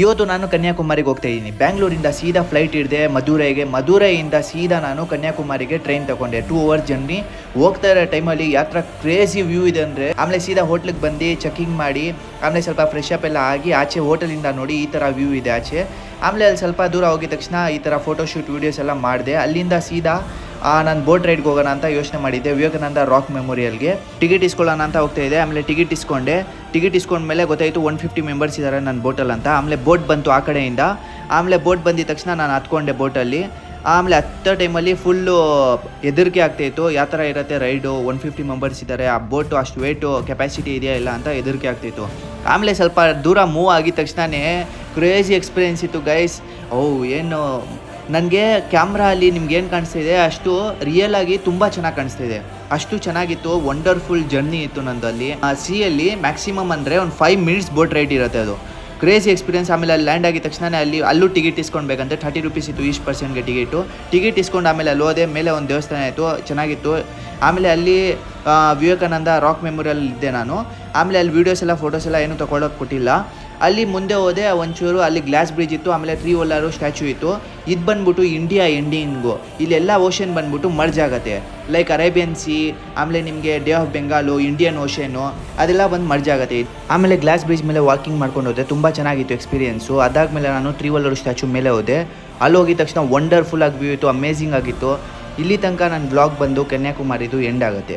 ಇವತ್ತು ನಾನು ಕನ್ಯಾಕುಮಾರಿಗೆ ಹೋಗ್ತಾ ಇದ್ದೀನಿ. ಬ್ಯಾಂಗ್ಳೂರಿಂದ ಸೀದಾ ಫ್ಲೈಟ್ ಹಿಡಿದೆ ಮಧುರೈಗೆ. ಮಧುರೈಯಿಂದ ಸೀದಾ ನಾನು ಕನ್ಯಾಕುಮಾರಿಗೆ ಟ್ರೈನ್ ತಗೊಂಡೆ. 2 ಅವರ್ ಜರ್ನಿ. ಹೋಗ್ತಾ ಇರೋ ಟೈಮಲ್ಲಿ ಯಾತ್ರ ಕ್ರೇಜಿ ವ್ಯೂ ಇದೆ ಅಂದರೆ, ಆಮೇಲೆ ಸೀದಾ ಹೋಟ್ಲಿಗೆ ಬಂದು ಚೆಕಿಂಗ್ ಮಾಡಿ ಆಮೇಲೆ ಸ್ವಲ್ಪ ಫ್ರೆಶ್ ಅಪ್ ಎಲ್ಲ ಆಗಿ ಆಚೆ ಹೋಟೆಲಿಂದ ನೋಡಿ ಈ ಥರ ವ್ಯೂ ಇದೆ ಆಚೆ. ಆಮೇಲೆ ಅಲ್ಲಿ ಸ್ವಲ್ಪ ದೂರ ಹೋಗಿದ ತಕ್ಷಣ ಈ ಥರ ಫೋಟೋಶೂಟ್ ವೀಡಿಯೋಸ್ ಎಲ್ಲ ಮಾಡಿದೆ. ಅಲ್ಲಿಂದ ಸೀದಾ ನಾನು ಬೋಟ್ ರೈಡ್ಗೆ ಹೋಗೋಣ ಅಂತ ಯೋಚನೆ ಮಾಡಿದ್ದೆ, ವಿವೇಕಾನಂದ ರಾಕ್ ಮೆಮೋರಿಯಲ್ಗೆ. ಟಿಕೆಟ್ ಇಸ್ಕೊಳ್ಳೋಣ ಅಂತ ಹೋಗ್ತಾ ಇದೆ. ಆಮೇಲೆ ಟಿಕೆಟ್ ಇಸ್ಕೊಂಡ್ಮೇಲೆ ಗೊತ್ತಾಯಿತು 150 ಮೆಂಬರ್ಸ್ ಇದ್ದಾರೆ ನನ್ನ ಬೋಟಲ್ಲಿ ಅಂತ. ಆಮೇಲೆ ಬೋಟ್ ಬಂತು ಆ ಕಡೆಯಿಂದ. ಆಮೇಲೆ ಬೋಟ್ ಬಂದಿದ ತಕ್ಷಣ ನಾನು ಹತ್ಕೊಂಡೆ ಬೋಟಲ್ಲಿ. ಆಮೇಲೆ ಹತ್ತೋ ಟೈಮಲ್ಲಿ ಫುಲ್ಲು ಹೆದರಿಕೆ ಆಗ್ತಾಯಿತ್ತು. ಯಾವ ಥರ ಇರುತ್ತೆ ರೈಡು, 150 ಮೆಂಬರ್ಸ್ ಇದ್ದಾರೆ, ಆ ಬೋಟು ಅಷ್ಟು ವೇಟು ಕೆಪಾಸಿಟಿ ಇದೆಯಾ ಇಲ್ಲ ಅಂತ ಹೆದರಿಕೆ ಆಗ್ತಾಯಿತ್ತು. ಆಮೇಲೆ ಸ್ವಲ್ಪ ದೂರ ಮೂವ್ ಆಗಿದ ತಕ್ಷಣವೇ ಕ್ರೇಜಿ ಎಕ್ಸ್ಪೀರಿಯೆನ್ಸ್ ಇತ್ತು ಗೈಸ್. ಏನು ನನಗೆ ಕ್ಯಾಮ್ರಾ ಅಲ್ಲಿ ನಿಮ್ಗೆ ಏನು ಕಾಣಿಸ್ತಾ ಇದೆ ಅಷ್ಟು ರಿಯಲ್ ಆಗಿ ತುಂಬ ಚೆನ್ನಾಗಿ ಕಾಣಿಸ್ತಾ ಇದೆ. ಅಷ್ಟು ಚೆನ್ನಾಗಿತ್ತು. ವಂಡರ್ಫುಲ್ ಜರ್ನಿ ಇತ್ತು ನಂದು ಅಲ್ಲಿ. ಸಿಯಲ್ಲಿ ಮ್ಯಾಕ್ಸಿಮಮ್ ಅಂದರೆ ಒಂದು 5 ಮಿನಿಟ್ಸ್ ಬೋಟ್ ರೈಡ್ ಇರುತ್ತೆ. ಅದು ಕ್ರೇಜಿ ಎಕ್ಸ್ಪೀರಿಯನ್ಸ್. ಆಮೇಲೆ ಅಲ್ಲಿ ಲ್ಯಾಂಡ್ ಆಗಿದ ತಕ್ಷಣ ಅಲ್ಲೂ ಟಿಕೆಟ್ ಇಸ್ಕೊಳ್ಬೇಕಂತೆ. 30 ರೂಪೀಸ್ ಇತ್ತು ಈಚ್ ಪರ್ಸನ್ಗೆ ಟಿಕೆಟ್ ಇಸ್ಕೊಂಡು ಆಮೇಲೆ ಅಲ್ಲಿ ಹೋದೆ. ಮೇಲೆ ಒಂದು ದೇವಸ್ಥಾನ ಇತ್ತು, ಚೆನ್ನಾಗಿತ್ತು. ಆಮೇಲೆ ಅಲ್ಲಿ ವಿವೇಕಾನಂದ ರಾಕ್ ಮೆಮೋರಿಯಲ್ ಇದ್ದೆ ನಾನು. ಆಮೇಲೆ ಅಲ್ಲಿ ವೀಡಿಯೋಸ್ ಎಲ್ಲ ಫೋಟೋಸ್ ಎಲ್ಲ ಏನೂ ತೊಗೊಳಕ್ಕೆ ಕೊಟ್ಟಿಲ್ಲ. ಅಲ್ಲಿ ಮುಂದೆ ಹೋದೆ ಒಂಚೂರು, ಅಲ್ಲಿ ಗ್ಲಾಸ್ ಬ್ರಿಡ್ಜ್ ಇತ್ತು, ಆಮೇಲೆ 3 ವೀಲರು ಸ್ಟ್ಯಾಚು ಇತ್ತು. ಇದು ಬಂದ್ಬಿಟ್ಟು ಇಂಡಿಯಾ ಎಂಡಿಂಗು. ಇಲ್ಲೆಲ್ಲ ಓಷನ್ ಬಂದ್ಬಿಟ್ಟು ಮರ್ಜ್ ಆಗುತ್ತೆ. ಲೈಕ್ ಅರೇಬಿಯನ್ ಸಿ, ಆಮೇಲೆ ನಿಮಗೆ ಡೇ ಆಫ್ ಬೆಂಗಾಲು, ಇಂಡಿಯನ್ ಓಷನ್ನು ಅದೆಲ್ಲ ಬಂದು ಮರ್ಜ್ ಆಗುತ್ತೆ. ಆಮೇಲೆ ಗ್ಲಾಸ್ ಬ್ರಿಡ್ಜ್ ಮೇಲೆ ವಾಕಿಂಗ್ ಮಾಡ್ಕೊಂಡು ಹೋದೆ. ತುಂಬ ಚೆನ್ನಾಗಿತ್ತು ಎಕ್ಸ್ಪೀರಿಯೆನ್ಸು. ಅದಾದಮೇಲೆ ನಾನು 3 ವೀಲರು ಸ್ಟ್ಯಾಚು ಮೇಲೆ ಹೋದೆ. ಅಲ್ಲಿ ಹೋಗಿದ ತಕ್ಷಣ ವಂಡರ್ಫುಲ್ ಆಗಿ ವ್ಯೂ ಇತ್ತು, ಅಮೇಝಿಂಗ್ ಆಗಿತ್ತು. ಇಲ್ಲಿ ತನಕ ನನ್ನ ಬ್ಲಾಗ್ ಬಂದು ಕನ್ಯಾಕುಮಾರಿದು ಎಂಡ್ ಆಗುತ್ತೆ.